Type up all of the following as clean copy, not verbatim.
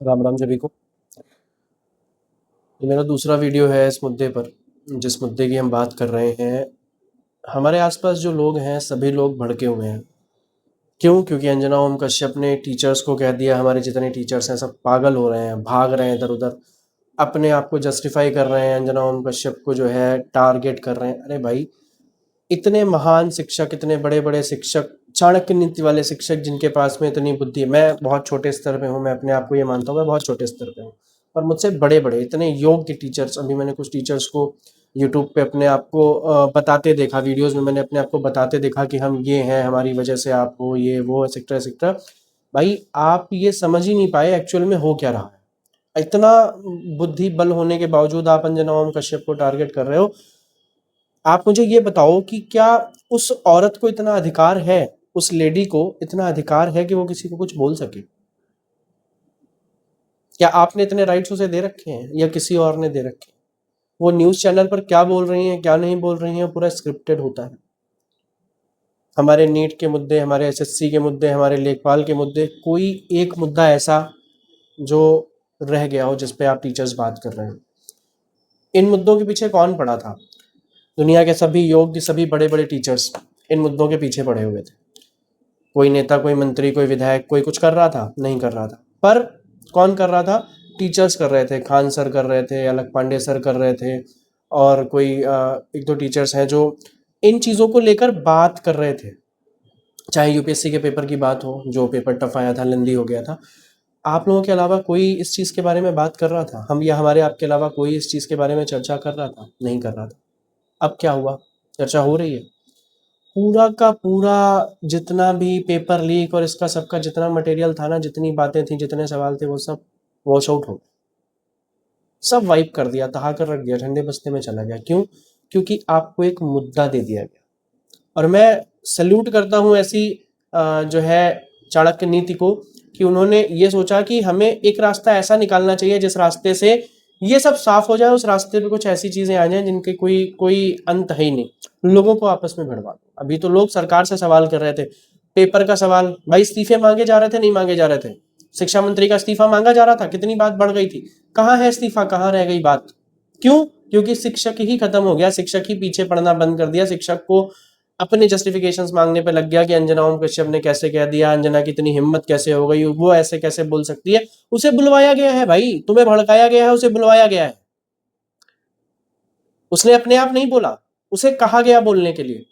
राम राम सभी को। ये मेरा दूसरा वीडियो है इस मुद्दे पर, जिस मुद्दे की हम बात कर रहे हैं। हमारे आसपास जो लोग हैं सभी लोग भड़के हुए हैं। क्यों? क्योंकि अंजना ओम कश्यप ने टीचर्स को कह दिया हमारे जितने टीचर्स हैं सब पागल हो रहे हैं, भाग रहे हैं इधर उधर, अपने आप को जस्टिफाई कर रहे हैं, अंजना ओम कश्यप को जो है टारगेट कर रहे हैं। अरे भाई, इतने महान शिक्षक, इतने बड़े बड़े शिक्षक, चाणक्य नीति वाले शिक्षक जिनके पास में इतनी बुद्धि है। मैं बहुत छोटे स्तर पे हूँ, मैं अपने आप को ये मानता हूँ मैं बहुत छोटे स्तर पे हूँ, और मुझसे बड़े बड़े इतने योग्य टीचर्स, अभी मैंने कुछ टीचर्स को यूट्यूब पे अपने आप को बताते देखा, वीडियोस में मैंने अपने आप को बताते देखा कि हम ये हैं, हमारी वजह से आप हो, ये वो एक्सेट्रा एक्सेट्रा। भाई, आप ये समझ ही नहीं पाए एक्चुअल में हो क्या रहा है। इतना बुद्धि बल होने के बावजूद आप अंजना ओम कश्यप को टारगेट कर रहे हो। आप मुझे ये बताओ कि क्या उस औरत को इतना अधिकार है, उस लेडी को इतना अधिकार है कि वो किसी को कुछ बोल सके? क्या आपने इतने राइट्स उसे दे रखे हैं या किसी और ने दे रखे हैं? वो न्यूज़ चैनल पर क्या बोल रही हैं, क्या नहीं बोल रही हैं, पूरा स्क्रिप्टेड होता है। हमारे नीट के मुद्दे, हमारे एसएससी के मुद्दे, हमारे लेखपाल के मुद्दे, कोई एक मुद्दा ऐसा जो रह गया हो जिस पे आप टीचर्स बात कर रहे हैं? इन मुद्दों के पीछे कौन पड़ा था? दुनिया के सभी योग्य, सभी बड़े बड़े टीचर्स इन मुद्दों के पीछे पड़े हुए थे। कोई नेता, कोई मंत्री, कोई विधायक, कोई कुछ कर रहा था? नहीं कर रहा था। पर कौन कर रहा था? टीचर्स कर रहे थे। खान सर कर रहे थे, अलग पांडे सर कर रहे थे, और कोई एक दो टीचर्स हैं जो इन चीज़ों को लेकर बात कर रहे थे। चाहे यूपीएससी के पेपर की बात हो, जो पेपर टफ आया था, लेंदी हो गया था, आप लोगों के अलावा कोई इस चीज़ के बारे में बात कर रहा था? हम या हमारे आपके अलावा कोई इस चीज़ के बारे में चर्चा कर रहा था? नहीं कर रहा था। अब क्या हुआ? चर्चा हो रही है। पूरा का पूरा जितना भी पेपर लीक और इसका सबका जितना मटेरियल था ना, जितनी बातें थी, जितने सवाल थे, वो सब वॉश आउट हो गए। सब वाइप कर दिया, तहा कर रख दिया, ठंडे बस्ते में चला गया। क्यों? क्योंकि आपको एक मुद्दा दे दिया गया। और मैं सल्यूट करता हूँ ऐसी जो है चाणक्य नीति को, कि उन्होंने ये सोचा कि हमें एक रास्ता ऐसा निकालना चाहिए जिस रास्ते से ये सब साफ हो जाए, उस रास्ते पे कुछ ऐसी चीजें आ जाएं जिनके कोई कोई अंत है ही नहीं। लोगों को आपस में भिड़वा दो। अभी तो लोग सरकार से सवाल कर रहे थे, पेपर का सवाल, भाई इस्तीफे मांगे जा रहे थे, नहीं मांगे जा रहे थे? शिक्षा मंत्री का इस्तीफा मांगा जा रहा था, कितनी बात बढ़ गई थी। कहाँ है इस्तीफा, कहाँ रह गई बात? क्यों? क्योंकि शिक्षक ही खत्म हो गया, शिक्षक ही पीछे पड़ना बंद कर दिया। शिक्षक को अपने जस्टिफिकेशंस मांगने पे लग गया कि अंजना ओम कश्यप ने कैसे कह दिया, अंजना की इतनी हिम्मत कैसे हो गई, वो ऐसे कैसे बोल सकती है। उसे बुलवाया गया है भाई, तुम्हें भड़काया गया है, उसे बुलवाया गया है। उसने अपने आप नहीं बोला, उसे कहा गया बोलने के लिए,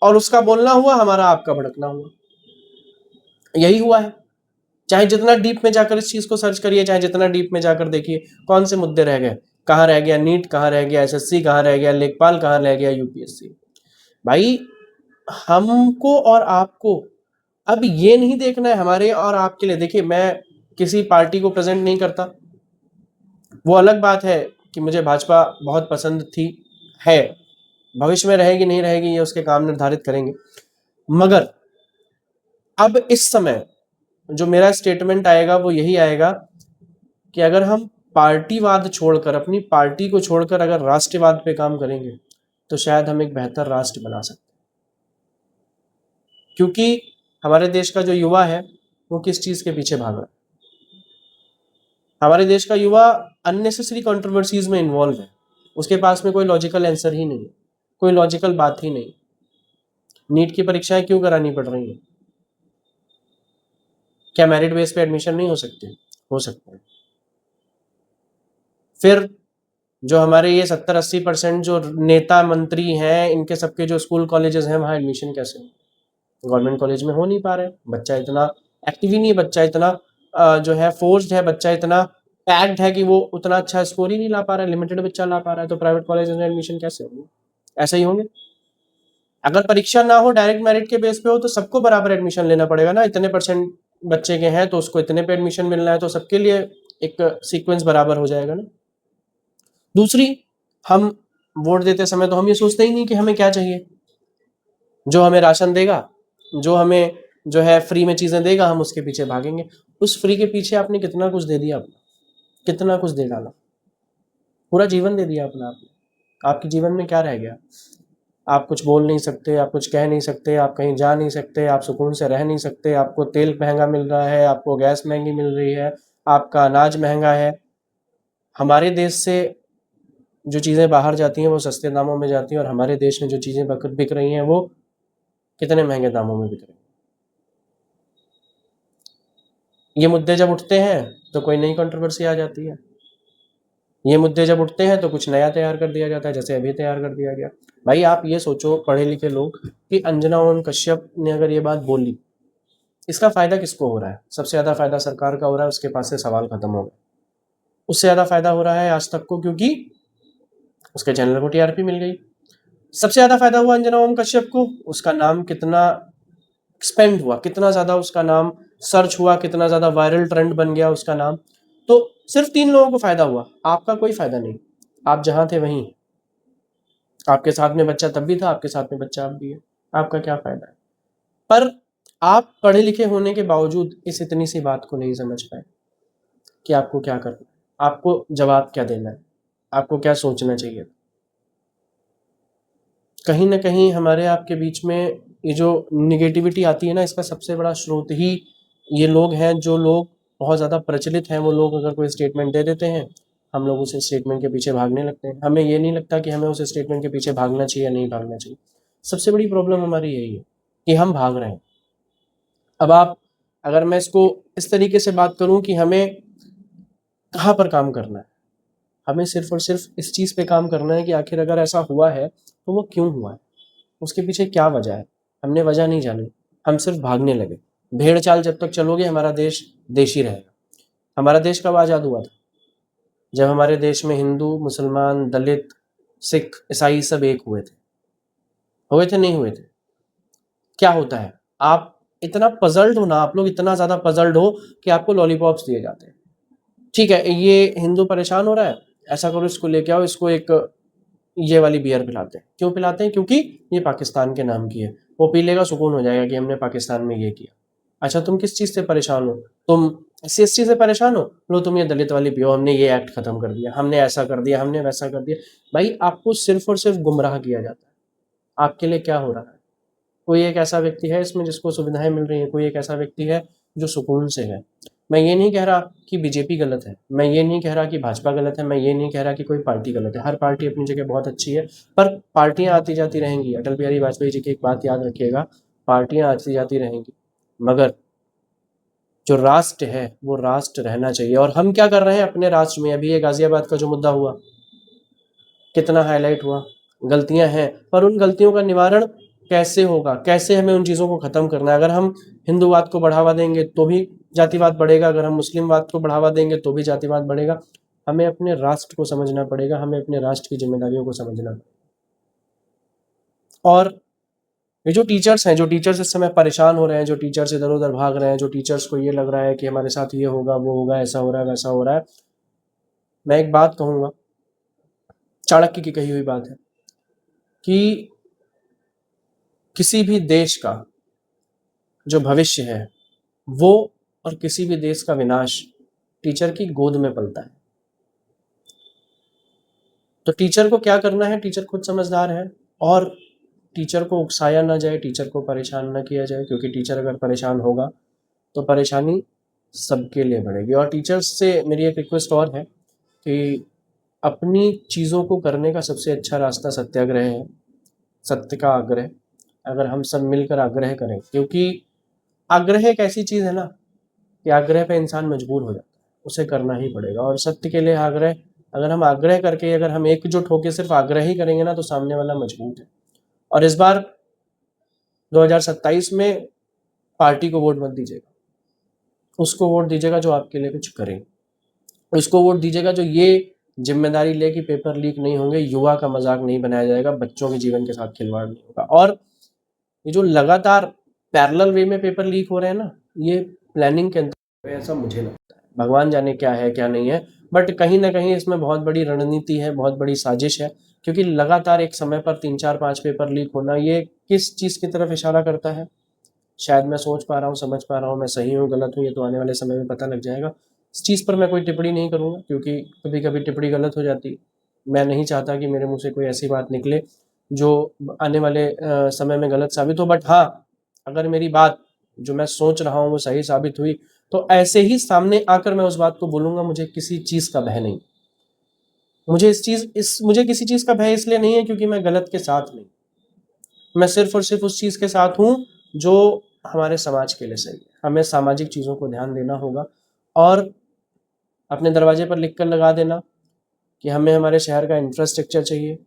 और उसका बोलना हुआ, हमारा आपका भड़कना हुआ। यही हुआ है। चाहे जितना डीप में जाकर इस चीज को सर्च करिए, चाहे जितना डीप में जाकर देखिए, कौन से मुद्दे रह गए? कहाँ रह गया नीट, कहाँ रह गया एसएससी, कहाँ रह गया लेखपाल, कहाँ रह गया यूपीएससी? भाई, हमको और आपको अब ये नहीं देखना है हमारे और आपके लिए। देखिए, मैं किसी पार्टी को प्रेजेंट नहीं करता। वो अलग बात है कि मुझे भाजपा बहुत पसंद थी, है, भविष्य में रहेगी नहीं रहेगी ये उसके काम निर्धारित करेंगे। मगर अब इस समय जो मेरा स्टेटमेंट आएगा वो यही आएगा कि अगर हम पार्टीवाद छोड़कर, अपनी पार्टी को छोड़कर अगर राष्ट्रवाद पे काम करेंगे तो शायद हम एक बेहतर राष्ट्र बना सकते हैं। क्योंकि हमारे देश का जो युवा है वो किस चीज के पीछे भाग रहा है? हमारे देश का युवा अननेसेसरी कंट्रोवर्सीज में इन्वॉल्व है। उसके पास में कोई लॉजिकल आंसर ही नहीं है, कोई लॉजिकल बात ही नहीं। नीट की परीक्षाएं क्यों करानी पड़ रही हैं? क्या मेरिट बेस पे एडमिशन नहीं हो सकते? हो सकते हैं। फिर जो हमारे ये 70-80% जो नेता मंत्री हैं, इनके सबके जो स्कूल कॉलेजेस हैं, वहाँ एडमिशन कैसे हो? गवर्नमेंट कॉलेज में हो नहीं पा रहे। बच्चा इतना एक्टिव ही नहीं है, बच्चा इतना जो है फोर्स्ड है, बच्चा इतना पैक्ड है कि वो उतना अच्छा स्कोर ही नहीं ला पा रहा है, लिमिटेड बच्चा ला पा रहा है। तो प्राइवेट कॉलेज में एडमिशन कैसे होंगे? ऐसे ही होंगे। अगर परीक्षा ना हो, डायरेक्ट मेरिट के बेस पे हो, तो सबको बराबर एडमिशन लेना पड़ेगा ना। इतने परसेंट बच्चे के हैं तो उसको इतने पे एडमिशन मिलना है, तो सबके लिए एक सीक्वेंस बराबर हो जाएगा ना। दूसरी, हम वोट देते समय तो हम ये सोचते ही नहीं कि हमें क्या चाहिए। जो हमें राशन देगा, जो हमें जो है फ्री में चीजें देगा, हम उसके पीछे भागेंगे। उस फ्री के पीछे आपने कितना कुछ दे दिया अपना, कितना कुछ दे डाला, पूरा जीवन दे दिया अपना आपने। आपके जीवन में क्या रह गया? आप कुछ बोल नहीं सकते, आप कुछ कह नहीं सकते, आप कहीं जा नहीं सकते, आप सुकून से रह नहीं सकते। आपको तेल महंगा मिल रहा है, आपको गैस महंगी मिल रही है, आपका अनाज महंगा है। हमारे देश से जो चीज़ें बाहर जाती हैं वो सस्ते दामों में जाती हैं, और हमारे देश में जो चीज़ें बिक रही हैं वो कितने महंगे दामों में बिक रही हैं। ये मुद्दे जब उठते हैं तो कोई नई कंट्रोवर्सी आ जाती है। ये मुद्दे जब उठते हैं तो कुछ नया तैयार कर दिया जाता है, जैसे अभी तैयार कर दिया गया। भाई आप ये सोचो, पढ़े लिखे लोग, कि अंजना ओम कश्यप ने अगर ये बात बोली, इसका फायदा किसको हो रहा है? सबसे ज्यादा फायदा सरकार का हो रहा है, उसके पास से सवाल खत्म हो गए। उससे ज्यादा फायदा हो रहा है आज तक को, क्योंकि उसके चैनल को टीआरपी मिल गई। सबसे ज्यादा फायदा हुआ अंजना ओम कश्यप को, उसका नाम कितना एक्सपेंड हुआ, कितना ज्यादा उसका नाम सर्च हुआ, कितना ज्यादा वायरल ट्रेंड बन गया उसका नाम। तो सिर्फ 3 लोगों को फायदा हुआ, आपका कोई फायदा नहीं। आप जहां थे वहीं, आपके साथ में बच्चा तब भी था, आपके साथ में बच्चा अब भी है, आपका क्या फायदा है? पर आप पढ़े लिखे होने के बावजूद इस इतनी सी बात को नहीं समझ पाए कि आपको क्या करना है, आपको जवाब क्या देना है, आपको क्या सोचना चाहिए। कहीं ना कहीं हमारे आपके बीच में ये जो निगेटिविटी आती है ना, इसका सबसे बड़ा स्रोत ही ये लोग हैं। जो लोग बहुत ज़्यादा प्रचलित हैं, वो लोग अगर कोई स्टेटमेंट दे देते हैं, हम लोग उस स्टेटमेंट के पीछे भागने लगते हैं। हमें ये नहीं लगता कि हमें उस स्टेटमेंट के पीछे भागना चाहिए या नहीं भागना चाहिए। सबसे बड़ी प्रॉब्लम हमारी यही है कि हम भाग रहे हैं। अब आप, अगर मैं इसको इस तरीके से बात करूं कि हमें कहाँ पर काम करना है, हमें सिर्फ और सिर्फ इस चीज़ पे काम करना है कि आखिर अगर ऐसा हुआ है तो वो क्यों हुआ है, उसके पीछे क्या वजह है। हमने वजह नहीं जानी, हम सिर्फ भागने लगे। भेड़ चाल जब तक चलोगे हमारा देश देश ही रहेगा। हमारा देश कब आज़ाद हुआ था? जब हमारे देश में हिंदू, मुसलमान, दलित, सिख, ईसाई सब एक हुए थे। हुए थे, नहीं हुए थे? क्या होता है, आप इतना पजल्ड हो ना, आप लोग इतना ज़्यादा पजल्ड हो कि आपको लॉलीपॉप्स दिए जाते हैं। ठीक है, ये हिंदू परेशान हो रहा है, ऐसा करो इसको लेके आओ, इसको एक ये वाली बियर पिलाते हैं। क्यों पिलाते हैं? क्योंकि ये पाकिस्तान के नाम की है, वो पी लेगा, सुकून हो जाएगा कि हमने पाकिस्तान में ये किया। अच्छा, तुम किस चीज़ से परेशान हो? तुम SC/ST से परेशान हो? लो तुम ये दलित वाली पियो, हमने ये एक्ट खत्म कर दिया, हमने ऐसा कर दिया, हमने वैसा कर दिया। भाई आपको सिर्फ और सिर्फ गुमराह किया जाता है। आपके लिए क्या हो रहा है? कोई एक ऐसा व्यक्ति है इसमें जिसको सुविधाएं मिल रही हैं, कोई एक ऐसा व्यक्ति है जो सुकून से है। मैं ये नहीं कह रहा कि बीजेपी गलत है, मैं ये नहीं कह रहा कि भाजपा गलत है, मैं ये नहीं कह रहा कि कोई पार्टी गलत है। हर पार्टी अपनी जगह बहुत अच्छी है, पर पार्टियां आती जाती रहेंगी। अटल बिहारी वाजपेयी जी की एक बात याद रखिएगा, पार्टियां आती जाती रहेंगी, मगर जो राष्ट्र है वो राष्ट्र रहना चाहिए। और हम क्या कर रहे हैं अपने राष्ट्र में? अभी ये गाजियाबाद का जो मुद्दा हुआ, कितना हाईलाइट हुआ, गलतियां हैं, पर उन गलतियों का निवारण कैसे होगा? कैसे हमें उन चीज़ों को ख़त्म करना है? अगर हम हिंदूवाद को बढ़ावा देंगे तो भी जातिवाद बढ़ेगा, अगर हम मुस्लिमवाद को बढ़ावा देंगे तो भी जातिवाद बढ़ेगा। हमें अपने राष्ट्र को समझना पड़ेगा, हमें अपने राष्ट्र की जिम्मेदारियों को समझना पड़ेगा। और ये जो टीचर्स हैं, जो टीचर्स इस समय परेशान हो रहे हैं, जो टीचर्स इधर उधर भाग रहे हैं, जो टीचर्स को ये लग रहा है कि हमारे साथ ये होगा, वो होगा, ऐसा हो रहा है, वैसा हो रहा है, मैं एक बात कहूँगा, चाणक्य की कही हुई बात है कि किसी भी देश का जो भविष्य है वो, और किसी भी देश का विनाश टीचर की गोद में पलता है। तो टीचर को क्या करना है? टीचर खुद समझदार है, और टीचर को उकसाया ना जाए, टीचर को परेशान ना किया जाए, क्योंकि टीचर अगर परेशान होगा तो परेशानी सबके लिए बढ़ेगी। और टीचर्स से मेरी एक रिक्वेस्ट और है कि अपनी चीज़ों को करने का सबसे अच्छा रास्ता सत्याग्रह है, सत्य का आग्रह। अगर हम सब मिलकर आग्रह करें, क्योंकि आग्रह एक ऐसी चीज़ है ना कि आग्रह पे इंसान मजबूर हो जाता है, उसे करना ही पड़ेगा। और सत्य के लिए आग्रह, अगर हम आग्रह करके, अगर हम एकजुट होकर सिर्फ आग्रह ही करेंगे ना, तो सामने वाला मजबूत है। और इस बार 2027 में पार्टी को वोट मत दीजिएगा, उसको वोट दीजिएगा जो आपके लिए कुछ करे, उसको वोट दीजिएगा जो ये जिम्मेदारी ले कि पेपर लीक नहीं होंगे, युवा का मजाक नहीं बनाया जाएगा, बच्चों के जीवन के साथ खिलवाड़ नहीं होगा। और ये जो लगातार पैरेलल वे में पेपर लीक हो रहे हैं ना, ये प्लानिंग के अंदर, ऐसा मुझे लगता है। भगवान जाने क्या है क्या नहीं है, बट कहीं ना कहीं इसमें बहुत बड़ी रणनीति है, बहुत बड़ी साजिश है। क्योंकि लगातार एक समय पर 3 4 5 पेपर लीक होना, ये किस चीज़ की तरफ इशारा करता है? शायद मैं सोच पा रहा हूँ, समझ पा रहा हूँ, मैं सही हूँ गलत हूँ, ये तो आने वाले समय में पता लग जाएगा। इस चीज़ पर मैं कोई टिप्पणी नहीं करूँगा, क्योंकि कभी कभी टिप्पणी गलत हो जाती है। मैं नहीं चाहता कि मेरे मुंह से कोई ऐसी बात निकले जो आने वाले समय में गलत साबित हो। बट हाँ, अगर मेरी बात जो मैं सोच रहा हूँ वो सही साबित हुई, तो ऐसे ही सामने आकर मैं उस बात को बोलूंगा। मुझे किसी चीज का भय नहीं, मुझे किसी चीज का भय इसलिए नहीं है क्योंकि मैं गलत के साथ नहीं, मैं सिर्फ और सिर्फ उस चीज के साथ हूं जो हमारे समाज के लिए सही है। हमें सामाजिक चीजों को ध्यान देना होगा और अपने दरवाजे पर लिख कर लगा देना कि हमें हमारे शहर का इंफ्रास्ट्रक्चर चाहिए,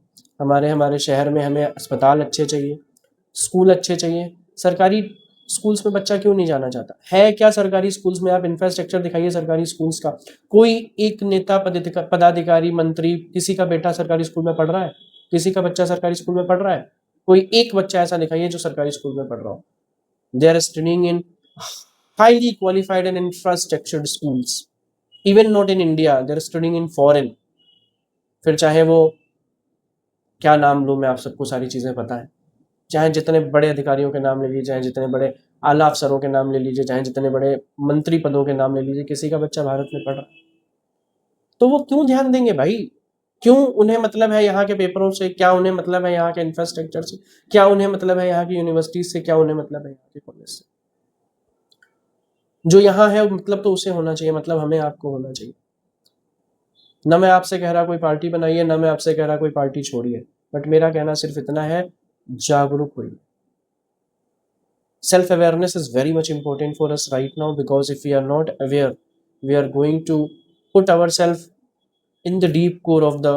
हमारे हमारे शहर में हमें अस्पताल अच्छे चाहिए, स्कूल अच्छे चाहिए। सरकारी स्कूल्स में बच्चा क्यों नहीं जाना चाहता है? क्या सरकारी स्कूल्स में? आप इंफ्रास्ट्रक्चर दिखाइए सरकारी स्कूल्स का। कोई एक नेता, पदाधिकारी, मंत्री, किसी का बेटा सरकारी स्कूल में पढ़ रहा है? किसी का बच्चा सरकारी स्कूल में पढ़ रहा है? कोई एक बच्चा ऐसा दिखाइए जो सरकारी स्कूल में पढ़ रहा हो। They are studying in highly qualified and infrastructured schools, even not in India, they're studying in foreign। फिर चाहे वो क्या नाम लूँ मैं, आप सबको सारी चीज़ें पता है। चाहे जितने बड़े अधिकारियों के नाम ले लीजिए, चाहे जितने बड़े आला अफसरों के नाम ले लीजिए, चाहे जितने बड़े मंत्री पदों के नाम ले लीजिए, किसी का बच्चा भारत में पढ़ रहा है तो वो क्यों ध्यान देंगे भाई? क्यों उन्हें मतलब है यहाँ के पेपरों से? क्या उन्हें मतलब है यहाँ के इंफ्रास्ट्रक्चर से? क्या उन्हें मतलब है यहाँ की यूनिवर्सिटी से? क्या उन्हें मतलब है यहाँ के कॉलेज से? जो यहाँ है मतलब तो उसे होना चाहिए, मतलब हमें आपको होना चाहिए। न मैं आपसे कह रहा कोई पार्टी बनाइए, न मैं आपसे कह रहा कोई पार्टी छोड़िए, बट मेरा कहना सिर्फ इतना है, जागरूक होइए। Self awareness is very much important for us right now, because if we are not aware, we are going to put ourselves in the deep core of the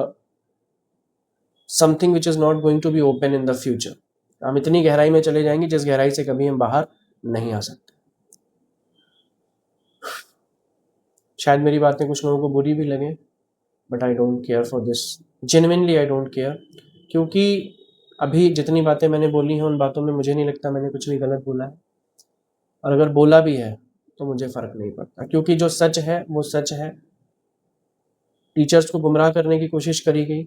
something which is not going to be open in the future। हम इतनी गहराई में चले जाएंगे जिस गहराई से कभी हम बाहर नहीं आ सकते। शायद मेरी बातें कुछ लोगों को बुरी भी लगे, but I don't care for this, genuinely I don't care. क्योंकि अभी जितनी बातें मैंने बोली हैं उन बातों में मुझे नहीं लगता मैंने कुछ भी गलत बोला है, और अगर बोला भी है तो मुझे फ़र्क नहीं पड़ता, क्योंकि जो सच है वो सच है। टीचर्स को गुमराह करने की कोशिश करी गई,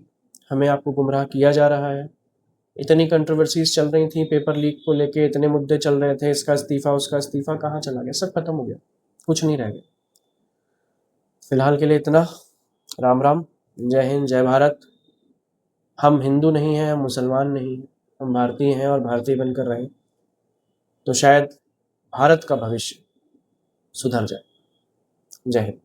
हमें आपको गुमराह किया जा रहा है। इतनी कंट्रोवर्सीज चल रही थी पेपर लीक को लेके, इतने मुद्दे चल रहे थे, इसका इस्तीफा उसका इस्तीफा, कहाँ चला गया? सब खत्म हो गया, कुछ नहीं रह गया। फिलहाल के लिए इतना। राम राम, जय हिंद, जय भारत। हम हिंदू नहीं हैं, हम मुसलमान नहीं हैं, हम भारतीय हैं और भारतीय बनकर रहें तो शायद भारत का भविष्य सुधर जाए। जय हिंद।